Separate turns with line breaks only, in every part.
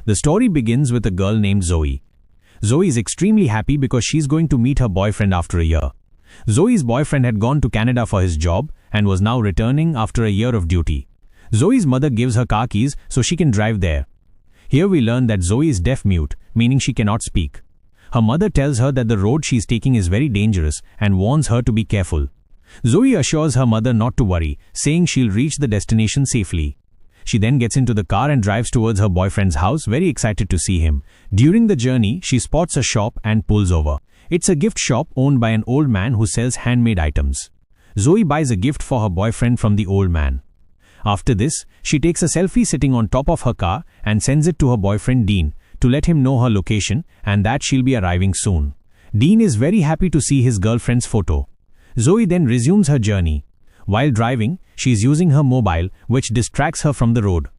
The story begins with a girl named Zoe. Zoe is extremely happy because she's going to meet her boyfriend after a year. Zoe's boyfriend had gone to Canada for his job and was now returning after a year of duty. Zoe's mother gives her car keys so she can drive there. Here we learn that Zoe is deaf-mute, meaning she cannot speak. Her mother tells her that the road she's taking is very dangerous and warns her to be careful. Zoe assures her mother not to worry, saying she'll reach the destination safely. She then gets into the car and drives towards her boyfriend's house, very excited to see him. During the journey, she spots a shop and pulls over. It's a gift shop owned by an old man who sells handmade items. Zoe buys a gift for her boyfriend from the old man. After this, she takes a selfie sitting on top of her car and sends it to her boyfriend Dean to let him know her location and that she'll be arriving soon. Dean is very happy to see his girlfriend's photo. Zoe then resumes her journey. While driving, she is using her mobile, which distracts her from the road.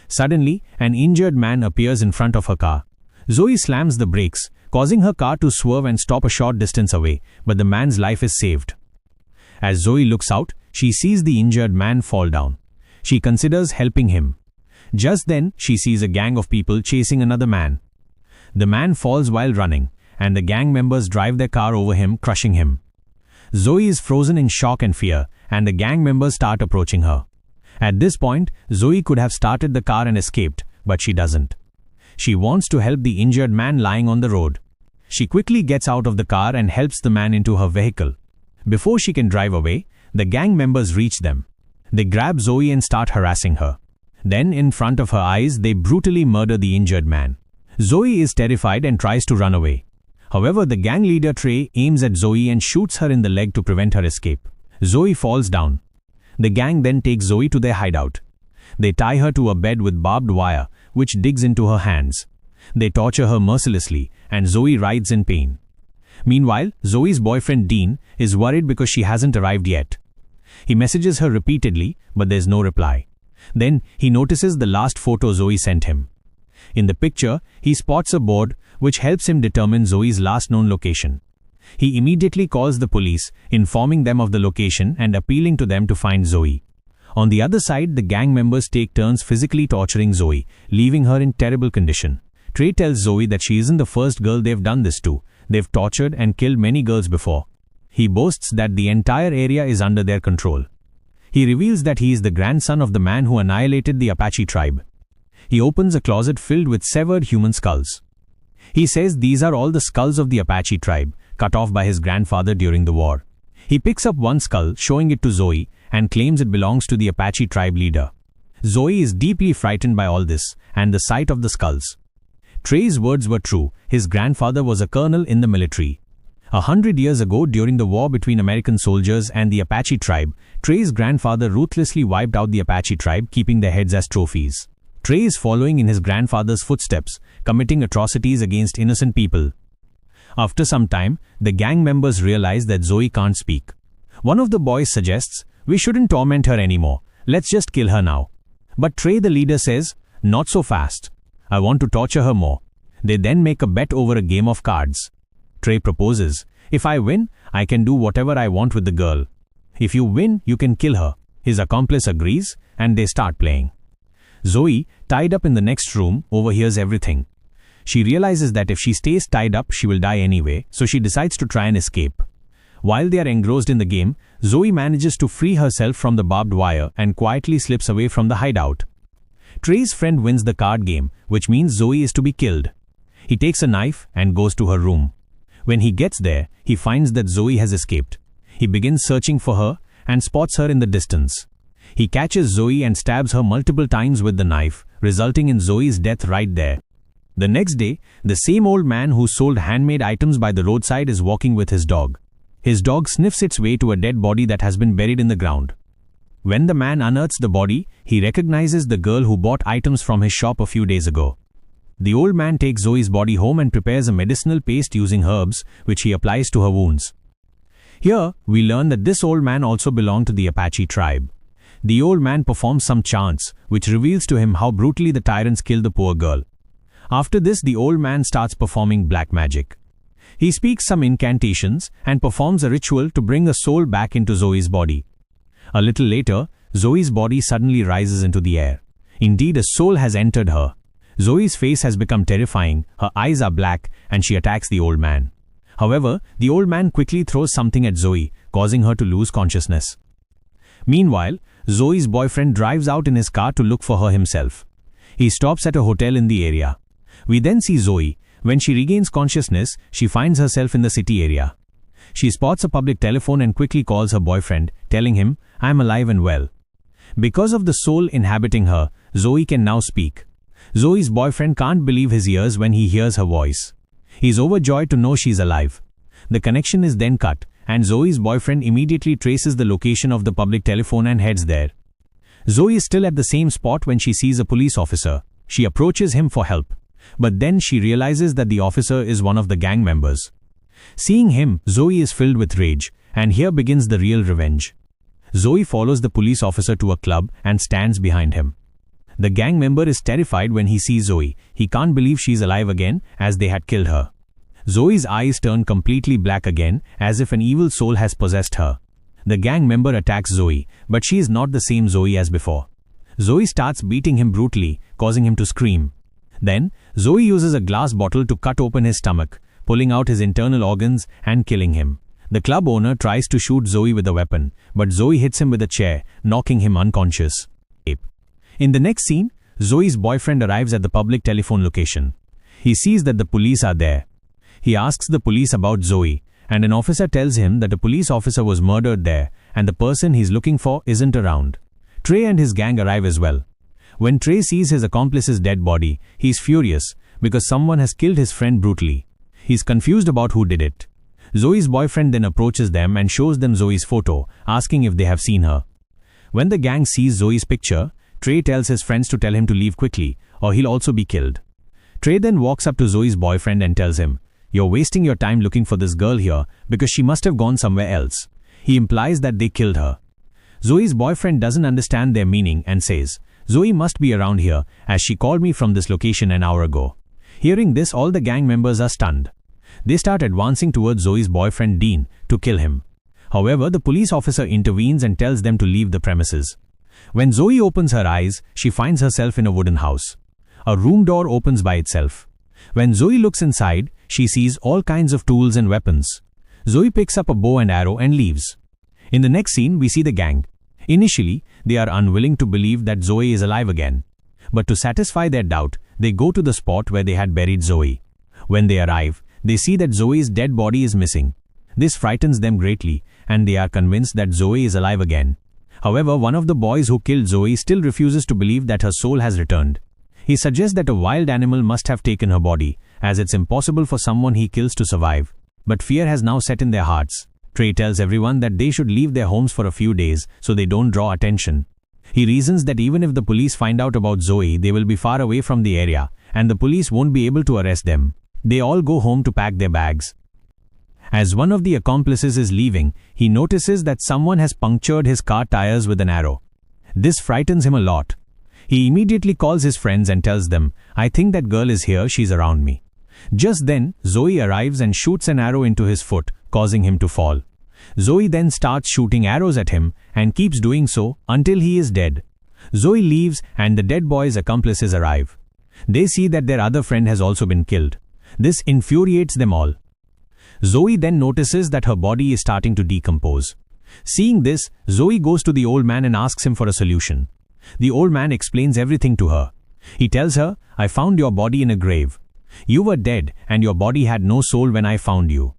Suddenly, an injured man appears in front of her car. Zoe slams the brakes, causing her car to swerve and stop a short distance away, but the man's life is saved. As Zoe looks out, she sees the injured man fall down. She considers helping him. Just then, she sees a gang of people chasing another man. The man falls while running, and the gang members drive their car over him, crushing him. Zoe is frozen in shock and fear, and the gang members start approaching her. At this point, Zoe could have started the car and escaped, but she doesn't. She wants to help the injured man lying on the road. She quickly gets out of the car and helps the man into her vehicle. Before she can drive away, the gang members reach them. They grab Zoe and start harassing her. Then, in front of her eyes, they brutally murder the injured man. Zoe is terrified and tries to run away. However, the gang leader Trey aims at Zoe and shoots her in the leg to prevent her escape. Zoe falls down. The gang then takes Zoe to their hideout. They tie her to a bed with barbed wire, which digs into her hands. They torture her mercilessly, and Zoe writhes in pain. Meanwhile, Zoe's boyfriend Dean is worried because she hasn't arrived yet. He messages her repeatedly, but there's no reply. Then, he notices the last photo Zoe sent him. In the picture, he spots a board which helps him determine Zoe's last known location. He immediately calls the police, informing them of the location and appealing to them to find Zoe. On the other side, the gang members take turns physically torturing Zoe, leaving her in terrible condition. Trey tells Zoe that she isn't the first girl they've done this to. They've tortured and killed many girls before. He boasts that the entire area is under their control. He reveals that he is the grandson of the man who annihilated the Apache tribe. He opens a closet filled with severed human skulls. He says these are all the skulls of the Apache tribe, cut off by his grandfather during the war. He picks up one skull, showing it to Zoe, and claims it belongs to the Apache tribe leader. Zoe is deeply frightened by all this, and the sight of the skulls. Trey's words were true. His grandfather was a colonel in the military. 100 years ago, during the war between American soldiers and the Apache tribe, Trey's grandfather ruthlessly wiped out the Apache tribe, keeping their heads as trophies. Trey is following in his grandfather's footsteps, committing atrocities against innocent people. After some time, the gang members realize that Zoe can't speak. One of the boys suggests, "We shouldn't torment her anymore. Let's just kill her now." But Trey, the leader, says, "Not so fast. I want to torture her more." They then make a bet over a game of cards. Trey proposes, "If I win, I can do whatever I want with the girl. If you win, you can kill her." His accomplice agrees, and they start playing. Zoe, tied up in the next room, overhears everything. She realizes that if she stays tied up, she will die anyway, so she decides to try and escape. While they are engrossed in the game, Zoe manages to free herself from the barbed wire and quietly slips away from the hideout. Trey's friend wins the card game, which means Zoe is to be killed. He takes a knife and goes to her room. When he gets there, he finds that Zoe has escaped. He begins searching for her and spots her in the distance. He catches Zoe and stabs her multiple times with the knife, resulting in Zoe's death right there. The next day, the same old man who sold handmade items by the roadside is walking with his dog. His dog sniffs its way to a dead body that has been buried in the ground. When the man unearths the body, he recognizes the girl who bought items from his shop a few days ago. The old man takes Zoe's body home and prepares a medicinal paste using herbs, which he applies to her wounds. Here, we learn that this old man also belonged to the Apache tribe. The old man performs some chants, which reveals to him how brutally the tyrants killed the poor girl. After this, the old man starts performing black magic. He speaks some incantations and performs a ritual to bring a soul back into Zoe's body. A little later, Zoe's body suddenly rises into the air. Indeed, a soul has entered her. Zoe's face has become terrifying, her eyes are black, and she attacks the old man. However, the old man quickly throws something at Zoe, causing her to lose consciousness. Meanwhile, Zoe's boyfriend drives out in his car to look for her himself. He stops at a hotel in the area. We then see Zoe. When she regains consciousness, she finds herself in the city area. She spots a public telephone and quickly calls her boyfriend, telling him, "I'm alive and well." Because of the soul inhabiting her, Zoe can now speak. Zoe's boyfriend can't believe his ears when he hears her voice. He's overjoyed to know she's alive. The connection is then cut, and Zoe's boyfriend immediately traces the location of the public telephone and heads there. Zoe is still at the same spot when she sees a police officer. She approaches him for help. But then she realizes that the officer is one of the gang members. Seeing him, Zoe is filled with rage, and here begins the real revenge. Zoe follows the police officer to a club and stands behind him. The gang member is terrified when he sees Zoe. He can't believe she's alive again, as they had killed her. Zoe's eyes turn completely black again, as if an evil soul has possessed her. The gang member attacks Zoe, but she is not the same Zoe as before. Zoe starts beating him brutally, causing him to scream. Then, Zoe uses a glass bottle to cut open his stomach, pulling out his internal organs and killing him. The club owner tries to shoot Zoe with a weapon, but Zoe hits him with a chair, knocking him unconscious. In the next scene, Zoe's boyfriend arrives at the public telephone location. He sees that the police are there. He asks the police about Zoe, and an officer tells him that a police officer was murdered there, and the person he's looking for isn't around. Trey and his gang arrive as well. When Trey sees his accomplice's dead body, he's furious because someone has killed his friend brutally. He's confused about who did it. Zoe's boyfriend then approaches them and shows them Zoe's photo, asking if they have seen her. When the gang sees Zoe's picture, Trey tells his friends to tell him to leave quickly, or he'll also be killed. Trey then walks up to Zoe's boyfriend and tells him, "You're wasting your time looking for this girl here because she must have gone somewhere else." He implies that they killed her. Zoe's boyfriend doesn't understand their meaning and says, "Zoe must be around here as she called me from this location an hour ago." Hearing this, all the gang members are stunned. They start advancing towards Zoe's boyfriend Dean to kill him. However, the police officer intervenes and tells them to leave the premises. When Zoe opens her eyes, she finds herself in a wooden house. A room door opens by itself. When Zoe looks inside, she sees all kinds of tools and weapons. Zoe picks up a bow and arrow and leaves. In the next scene, we see the gang. Initially, they are unwilling to believe that Zoe is alive again. But to satisfy their doubt, they go to the spot where they had buried Zoe. When they arrive, they see that Zoe's dead body is missing. This frightens them greatly, and they are convinced that Zoe is alive again. However, one of the boys who killed Zoe still refuses to believe that her soul has returned. He suggests that a wild animal must have taken her body, as it's impossible for someone he kills to survive. But fear has now set in their hearts. Trey tells everyone that they should leave their homes for a few days so they don't draw attention. He reasons that even if the police find out about Zoe, they will be far away from the area, and the police won't be able to arrest them. They all go home to pack their bags. As one of the accomplices is leaving, he notices that someone has punctured his car tires with an arrow. This frightens him a lot. He immediately calls his friends and tells them, "I think that girl is here, she's around me." Just then, Zoe arrives and shoots an arrow into his foot, causing him to fall. Zoe then starts shooting arrows at him and keeps doing so until he is dead. Zoe leaves and the dead boy's accomplices arrive. They see that their other friend has also been killed. This infuriates them all. Zoe then notices that her body is starting to decompose. Seeing this, Zoe goes to the old man and asks him for a solution. The old man explains everything to her. He tells her, "I found your body in a grave. You were dead and your body had no soul when I found you.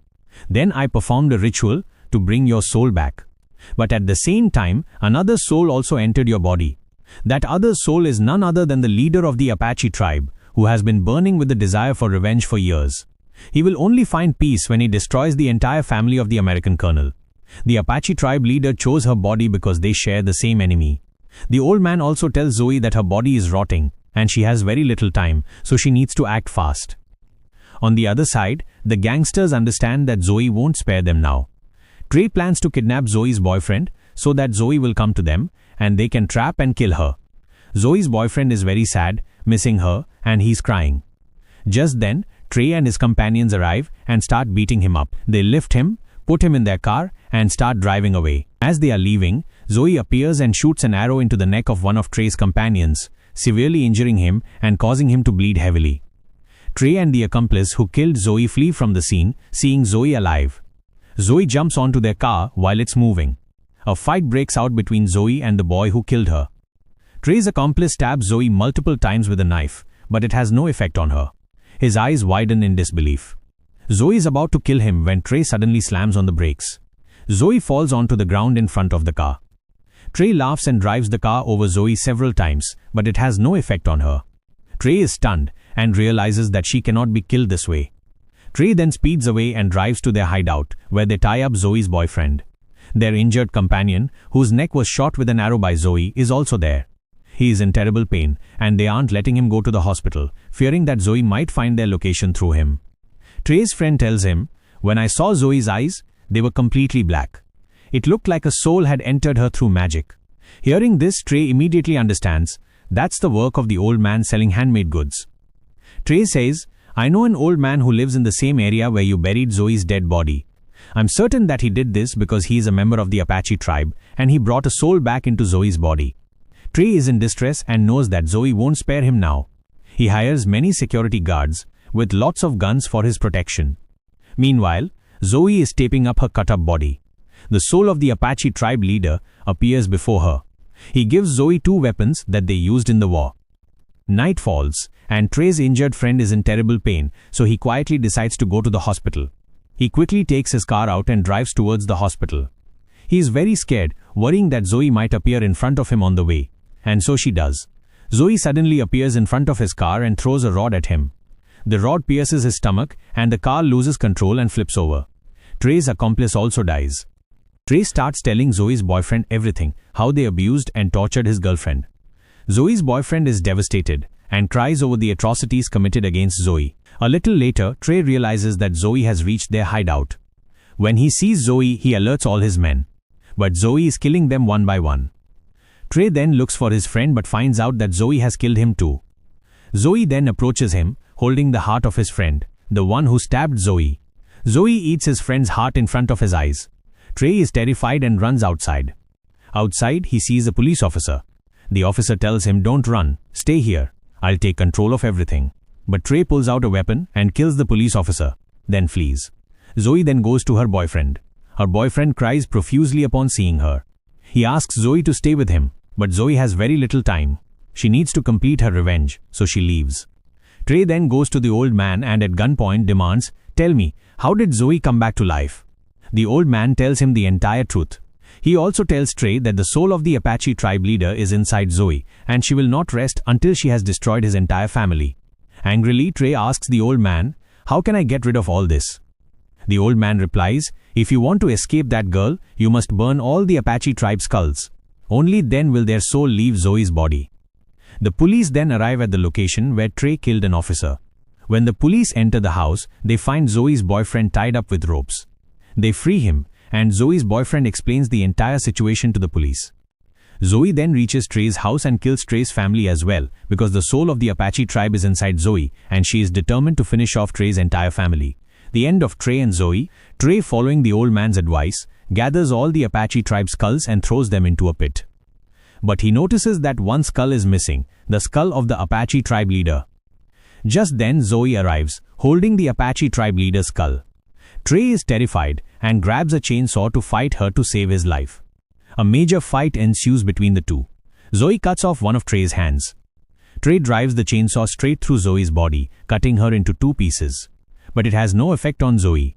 Then I performed a ritual to bring your soul back. But at the same time, another soul also entered your body. That other soul is none other than the leader of the Apache tribe, who has been burning with the desire for revenge for years. He will only find peace when he destroys the entire family of the American colonel. The Apache tribe leader chose her body because they share the same enemy." The old man also tells Zoe that her body is rotting and she has very little time, so she needs to act fast. On the other side, the gangsters understand that Zoe won't spare them now. Trey plans to kidnap Zoe's boyfriend so that Zoe will come to them and they can trap and kill her. Zoe's boyfriend is very sad, missing her, and he's crying. Just then, Trey and his companions arrive and start beating him up. They lift him, put him in their car, and start driving away. As they are leaving, Zoe appears and shoots an arrow into the neck of one of Trey's companions, severely injuring him and causing him to bleed heavily. Trey and the accomplice who killed Zoe flee from the scene, seeing Zoe alive. Zoe jumps onto their car while it's moving. A fight breaks out between Zoe and the boy who killed her. Trey's accomplice stabs Zoe multiple times with a knife, but it has no effect on her. His eyes widen in disbelief. Zoe is about to kill him when Trey suddenly slams on the brakes. Zoe falls onto the ground in front of the car. Trey laughs and drives the car over Zoe several times, but it has no effect on her. Trey is stunned and realizes that she cannot be killed this way. Trey then speeds away and drives to their hideout, where they tie up Zoe's boyfriend. Their injured companion, whose neck was shot with an arrow by Zoe, is also there. He is in terrible pain, and they aren't letting him go to the hospital, fearing that Zoe might find their location through him. Trey's friend tells him, "When I saw Zoe's eyes, they were completely black. It looked like a soul had entered her through magic." Hearing this, Trey immediately understands that's the work of the old man selling handmade goods. Trey says, "I know an old man who lives in the same area where you buried Zoe's dead body. I'm certain that he did this because he is a member of the Apache tribe and he brought a soul back into Zoe's body." Trey is in distress and knows that Zoe won't spare him now. He hires many security guards with lots of guns for his protection. Meanwhile, Zoe is taping up her cut-up body. The soul of the Apache tribe leader appears before her. He gives Zoe 2 weapons that they used in the war. Night falls, and Trey's injured friend is in terrible pain, so he quietly decides to go to the hospital. He quickly takes his car out and drives towards the hospital. He is very scared, worrying that Zoe might appear in front of him on the way. And so she does. Zoe suddenly appears in front of his car and throws a rod at him. The rod pierces his stomach, and the car loses control and flips over. Trey's accomplice also dies. Trey starts telling Zoe's boyfriend everything, how they abused and tortured his girlfriend. Zoe's boyfriend is devastated and cries over the atrocities committed against Zoe. A little later, Trey realizes that Zoe has reached their hideout. When he sees Zoe, he alerts all his men. But Zoe is killing them one by one. Trey then looks for his friend but finds out that Zoe has killed him too. Zoe then approaches him, holding the heart of his friend, the one who stabbed Zoe. Zoe eats his friend's heart in front of his eyes. Trey is terrified and runs outside. Outside, he sees a police officer. The officer tells him, "Don't run, stay here. I'll take control of everything." But Trey pulls out a weapon and kills the police officer, then flees. Zoe then goes to her boyfriend. Her boyfriend cries profusely upon seeing her. He asks Zoe to stay with him, but Zoe has very little time. She needs to complete her revenge, so she leaves. Trey then goes to the old man and at gunpoint demands, "Tell me, how did Zoe come back to life?" The old man tells him the entire truth. He also tells Trey that the soul of the Apache tribe leader is inside Zoe, and she will not rest until she has destroyed his entire family. Angrily, Trey asks the old man, "How can I get rid of all this?" The old man replies, "If you want to escape that girl, you must burn all the Apache tribe skulls. Only then will their soul leave Zoe's body." The police then arrive at the location where Trey killed an officer. When the police enter the house, they find Zoe's boyfriend tied up with ropes. They free him, and Zoe's boyfriend explains the entire situation to the police. Zoe then reaches Trey's house and kills Trey's family as well, because the soul of the Apache tribe is inside Zoe, and she is determined to finish off Trey's entire family. The end of Trey and Zoe. Trey, following the old man's advice, gathers all the Apache tribe skulls and throws them into a pit. But he notices that one skull is missing, the skull of the Apache tribe leader. Just then Zoe arrives, holding the Apache tribe leader's skull. Trey is terrified and grabs a chainsaw to fight her to save his life. A major fight ensues between the two. Zoe cuts off one of Trey's hands. Trey drives the chainsaw straight through Zoe's body, cutting her into 2 pieces. But it has no effect on Zoe.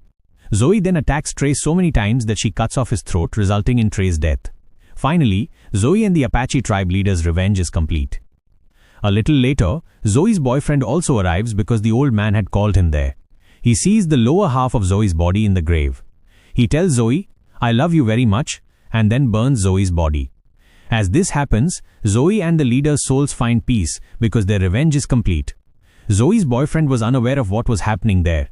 Zoe then attacks Trey so many times that she cuts off his throat, resulting in Trey's death. Finally, Zoe and the Apache tribe leader's revenge is complete. A little later, Zoe's boyfriend also arrives because the old man had called him there. He sees the lower half of Zoe's body in the grave. He tells Zoe, "I love you very much," and then burns Zoe's body. As this happens, Zoe and the leader's souls find peace because their revenge is complete. Zoe's boyfriend was unaware of what was happening there.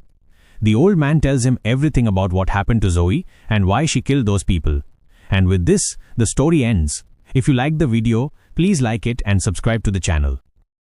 The old man tells him everything about what happened to Zoe and why she killed those people. And with this, the story ends. If you liked the video, please like it and subscribe to the channel.